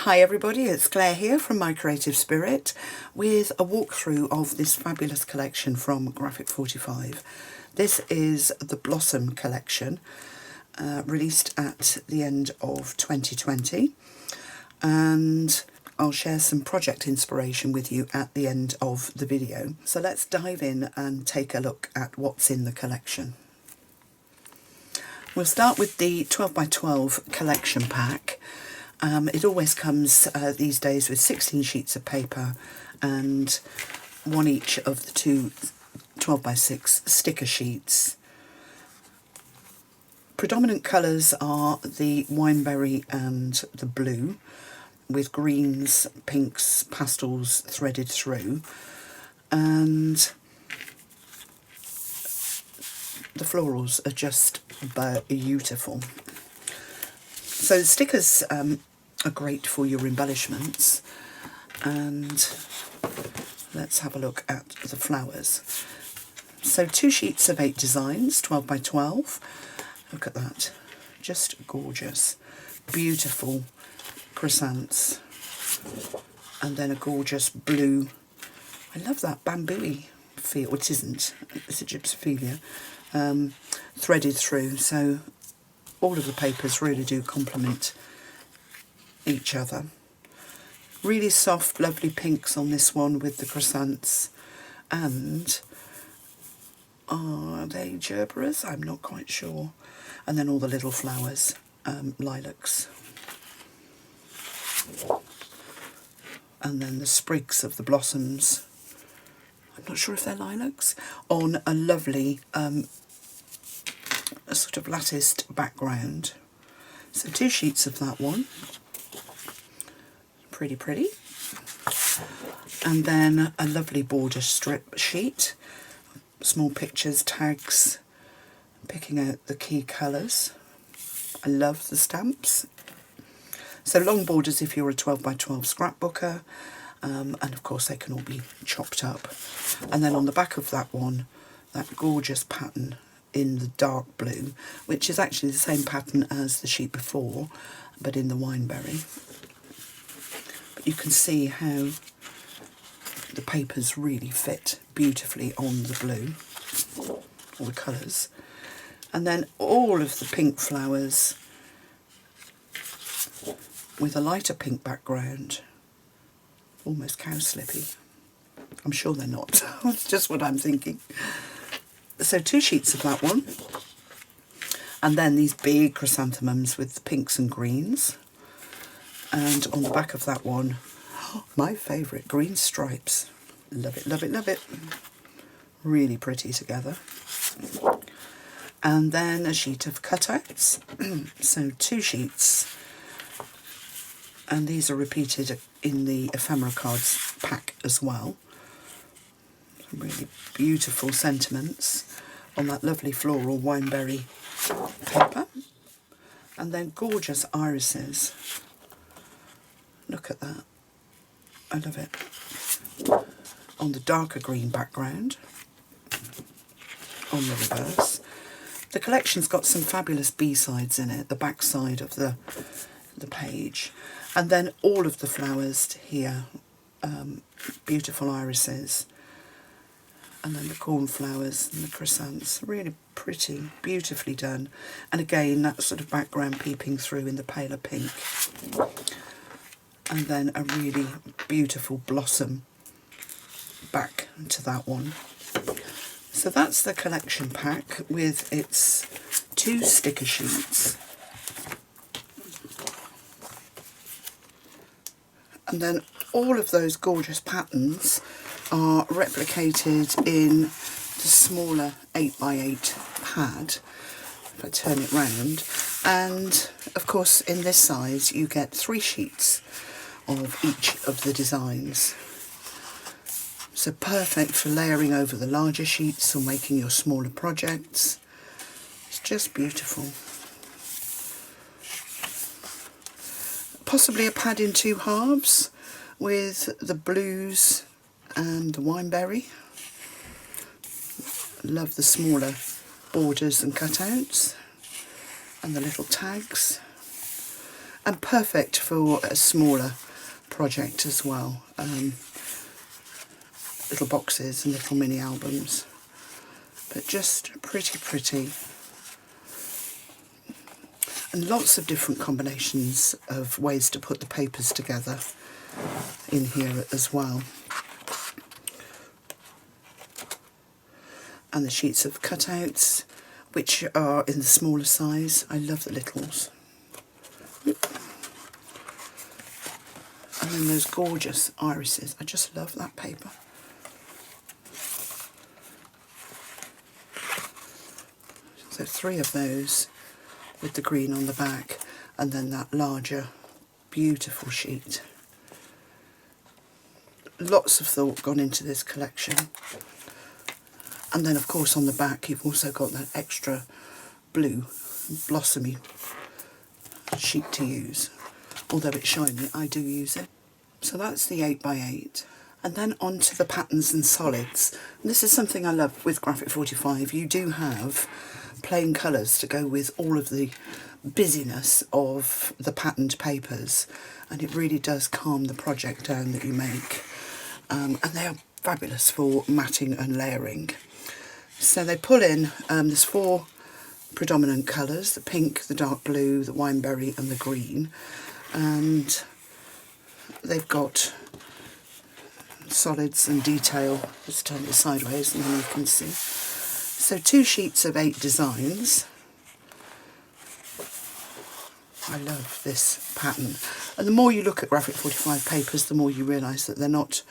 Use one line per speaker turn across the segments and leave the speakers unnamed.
Hi everybody, it's Claire here from My Creative Spirit with a walkthrough of this fabulous collection from Graphic 45. This is the Blossom collection, released at the end of 2020, and I'll share some project inspiration with you at the end of the video. So let's dive in and take a look at what's in the collection. We'll start with the 12x12 collection pack. It always comes these days with 16 sheets of paper and one each of the two 12x6 sticker sheets. Predominant colours are the wineberry and the blue, with greens, pinks, pastels threaded through, and the florals are just beautiful. So the stickers are great for your embellishments, and let's have a look at the flowers. So 2 sheets of 8 designs, 12x12. Look at that, just gorgeous, beautiful chrysanthemums, and then a gorgeous blue. I love that bamboo-y feel. It isn't, it's a gypsophilia, threaded through. So all of the papers really do complement each other. Really soft, lovely pinks on this one with the chrysanthemums, and are they gerberas? I'm not quite sure. And then all the little flowers, lilacs. And then the sprigs of the blossoms, I'm not sure if they're lilacs, on a lovely a sort of latticed background. So 2 sheets of that one, pretty. And then a lovely border strip sheet, small pictures, tags, picking out the key colours. I love the stamps. So long borders if you're a 12x12 scrapbooker, and of course they can all be chopped up. And then on the back of that one, that gorgeous pattern in the dark blue, which is actually the same pattern as the sheet before, but in the wineberry. But you can see how the papers really fit beautifully on the blue, all the colours. And then all of the pink flowers with a lighter pink background, almost cowslippy. I'm sure they're not, it's just what I'm thinking. So 2 sheets of that one, and then these big chrysanthemums with the pinks and greens, and on the back of that one, my favourite, green stripes. Love it, love it, love it. Really pretty together. And then a sheet of cutouts, so 2 sheets, and these are repeated in the Ephemera cards pack as well. Some really beautiful sentiments on that lovely floral wineberry paper. And then gorgeous irises. Look at that. I love it. On the darker green background, on the reverse. The collection's got some fabulous B-sides in it, the back side of the page. And then all of the flowers here, beautiful irises. And then the cornflowers and the chrysanthemums, really pretty, beautifully done. And again, that sort of background peeping through in the paler pink. And then a really beautiful blossom back to that one. So that's the collection pack with its 2 sticker sheets. And then all of those gorgeous patterns are replicated in the smaller 8x8 pad, if I turn it round. And of course in this size you get 3 sheets of each of the designs. So perfect for layering over the larger sheets or making your smaller projects. It's just beautiful. Possibly a pad in 2 halves with the blues and the wineberry. Love the smaller borders and cutouts and the little tags. and perfect for a smaller project as well. Little boxes and little mini albums, but just pretty, and lots of different combinations of ways to put the papers together in here as well. And the sheets of cutouts, which are in the smaller size. I love the littles. And then those gorgeous irises. I just love that paper. So 3 of those with the green on the back, and then that larger, beautiful sheet. Lots of thought gone into this collection. And then of course on the back you've also got that extra blue blossomy sheet to use. Although it's shiny, I do use it. So that's the 8x8. And then on to the patterns and solids. And this is something I love with Graphic 45. You do have plain colours to go with all of the busyness of the patterned papers, and it really does calm the project down that you make. And they are fabulous for matting and layering. So they pull in, there's 4 predominant colours: the pink, the dark blue, the wineberry and the green. And they've got solids and detail. Let's turn it sideways and then you can see. So 2 sheets of 8 designs. I love this pattern. And the more you look at Graphic 45 papers, the more you realise that they're not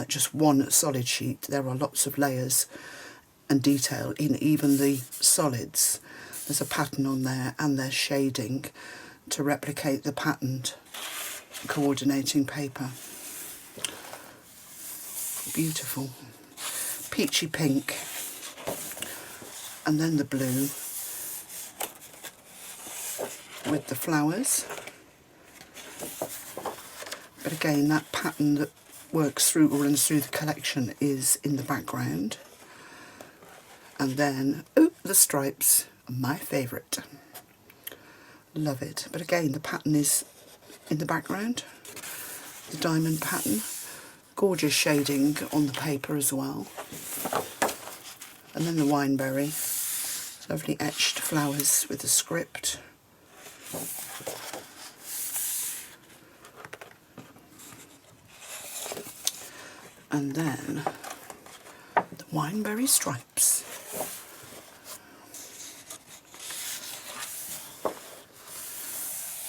just one solid sheet. There are lots of layers and detail in even the solids. There's a pattern on there and there's shading to replicate the patterned coordinating paper. Beautiful. Peachy pink. And then the blue with the flowers. But again, that pattern that works through or runs through the collection is in the background. And then, oh, the stripes, my favourite. Love it. But again, the pattern is in the background. The diamond pattern. Gorgeous shading on the paper as well. And then the wineberry. Lovely etched flowers with the script. And then the wineberry stripes.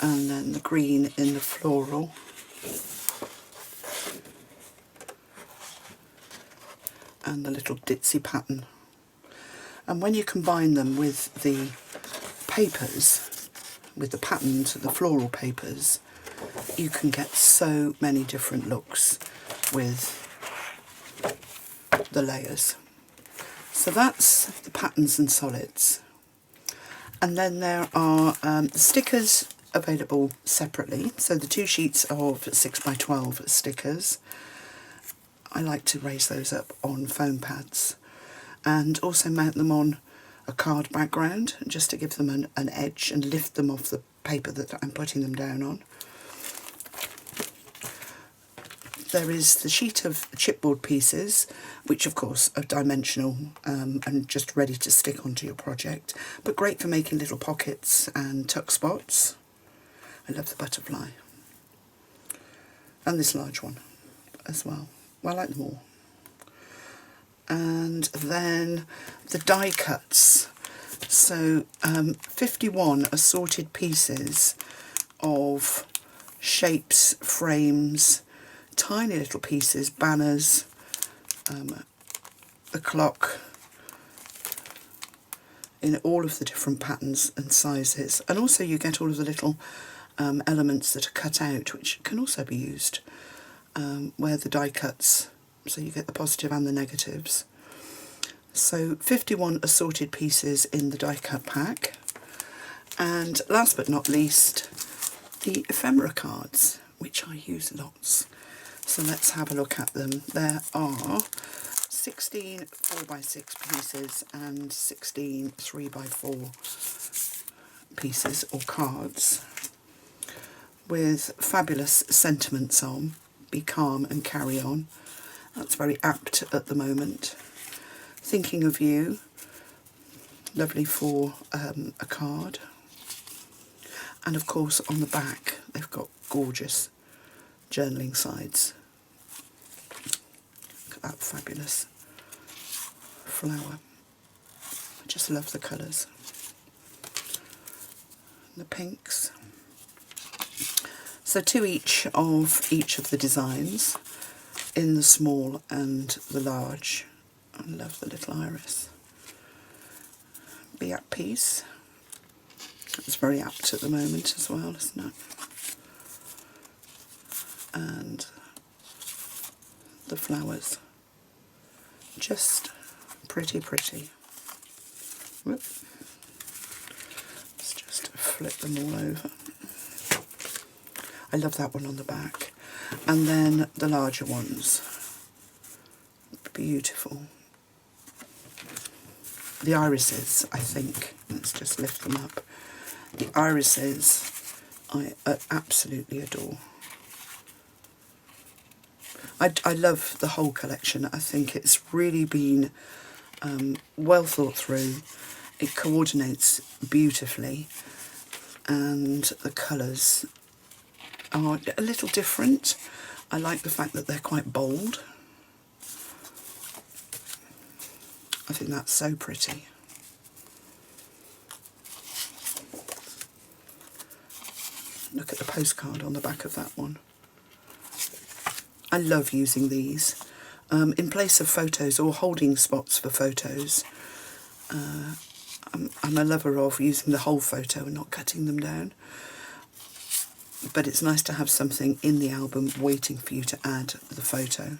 And then the green in the floral. And the little ditzy pattern. And when you combine them with the papers, with the patterns, the floral papers, you can get so many different looks with the layers. So that's the patterns and solids. And then there are stickers available separately. So the 2 sheets of 6x12 stickers. I like to raise those up on foam pads and also mount them on a card background just to give them an edge and lift them off the paper that I'm putting them down on. There is the sheet of chipboard pieces, which of course are dimensional and just ready to stick onto your project, but great for making little pockets and tuck spots. I love the butterfly. And this large one as well. Well, I like them all. And then the die cuts. So 51 assorted pieces of shapes, frames, tiny little pieces, banners, the clock, in all of the different patterns and sizes. And also you get all of the little elements that are cut out, which can also be used where the die cuts, so you get the positive and the negatives. So 51 assorted pieces in the die cut pack. And last but not least, the ephemera cards, which I use lots. So let's have a look at them. There are 16 4x6 pieces and 16 3x4 pieces or cards. with fabulous sentiments on. Be calm and carry on. That's very apt at the moment. Thinking of you. Lovely for a card. And of course on the back they've got gorgeous journaling sides. Look at that fabulous flower. I just love the colours. The pinks. So to each of the designs, in the small and the large. I love the little iris. Be at peace. It's very apt at the moment as well, isn't it? And the flowers. Just pretty, pretty. Whoop. Let's just flip them all over. I love that one on the back. And then the larger ones. Beautiful. The irises, I think. Let's just lift them up. The irises I absolutely adore. I love the whole collection. I think it's really been well thought through. It coordinates beautifully, and the colours are a little different. I like the fact that they're quite bold. I think that's so pretty. Look at the postcard on the back of that one. I love using these in place of photos or holding spots for photos. I'm a lover of using the whole photo and not cutting them down. But it's nice to have something in the album waiting for you to add the photo.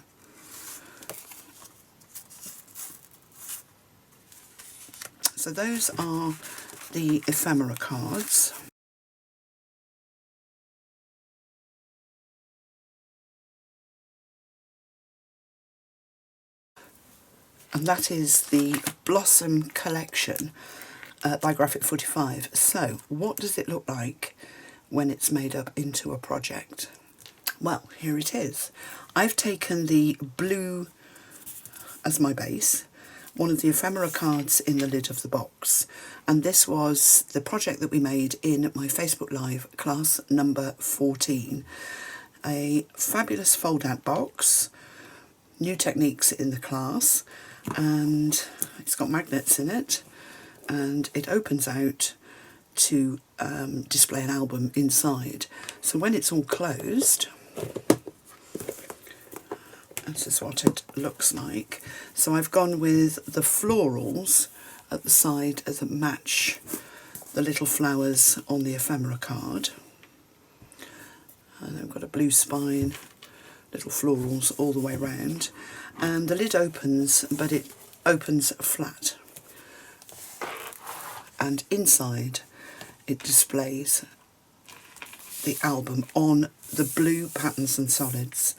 So those are the ephemera cards. And that is the Blossom collection by Graphic 45. So what does it look like when it's made up into a project? Well, here it is. I've taken the blue as my base, one of the ephemera cards in the lid of the box, and this was the project that we made in my Facebook Live class number 14. A fabulous fold-out box, new techniques in the class, and it's got magnets in it, and it opens out to display an album inside. So when it's all closed, this is what it looks like. So I've gone with the florals at the side that match the little flowers on the ephemera card. And I've got a blue spine, little florals all the way round. And the lid opens, but it opens flat. And inside it displays the album on the blue patterns and solids.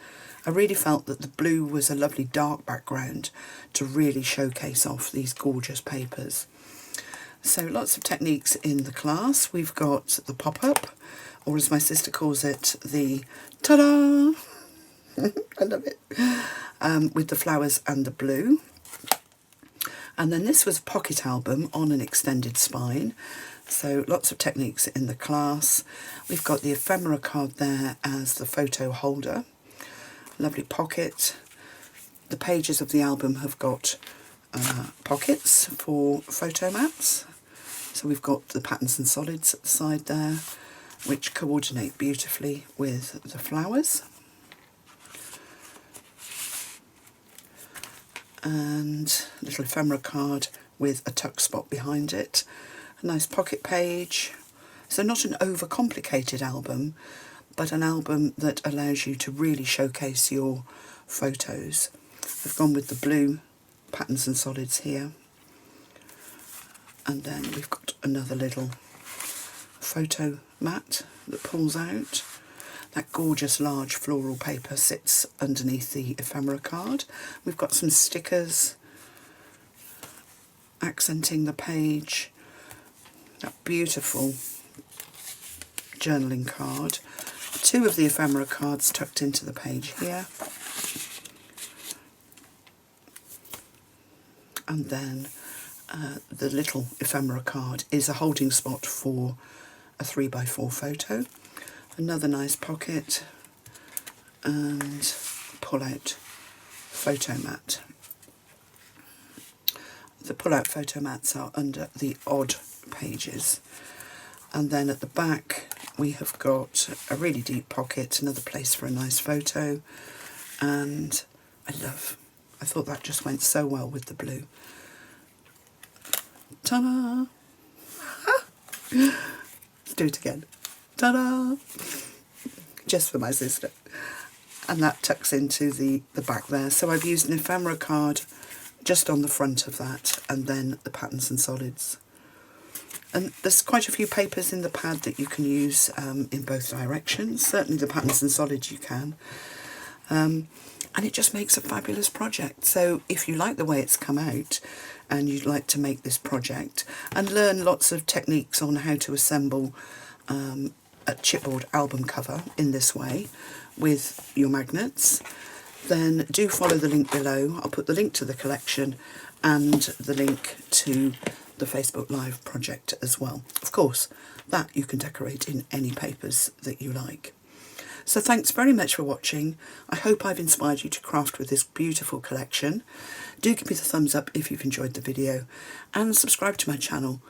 I really felt that the blue was a lovely dark background to really showcase off these gorgeous papers. So lots of techniques in the class. We've got the pop-up, or as my sister calls it, the ta-da! I love it. With the flowers and the blue. And then this was a pocket album on an extended spine. So lots of techniques in the class. We've got the ephemera card there as the photo holder. Lovely pocket. The pages of the album have got pockets for photo mats. So we've got the patterns and solids at the side there, which coordinate beautifully with the flowers. And a little ephemera card with a tuck spot behind it. A nice pocket page. So not an overcomplicated album, but an album that allows you to really showcase your photos. I've gone with the blue patterns and solids here. And then we've got another little photo mat that pulls out. That gorgeous large floral paper sits underneath the ephemera card. We've got some stickers accenting the page. That beautiful journaling card. 2 of the ephemera cards tucked into the page here. And then the little ephemera card is a holding spot for a 3x4 photo. Another nice pocket, and pull out photo mat. The pull out photo mats are under the odd pages. And then at the back we have got a really deep pocket, another place for a nice photo, and I thought that just went so well with the blue. Ta-da! Let's do it again. Ta-da! Just for my sister. And that tucks into the back there. So I've used an ephemera card just on the front of that, and then the patterns and solids. And there's quite a few papers in the pad that you can use in both directions. Certainly the patterns and solids you can. And it just makes a fabulous project. So if you like the way it's come out and you'd like to make this project and learn lots of techniques on how to assemble a chipboard album cover in this way with your magnets, then do follow the link below. I'll put the link to the collection and the link to the Facebook Live project as well. Of course, that you can decorate in any papers that you like. So thanks very much for watching. I hope I've inspired you to craft with this beautiful collection. Do give me the thumbs up if you've enjoyed the video, and subscribe to my channel,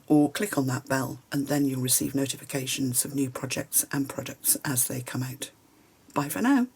or click on that bell, and then you'll receive notifications of new projects and products as they come out. Bye for now.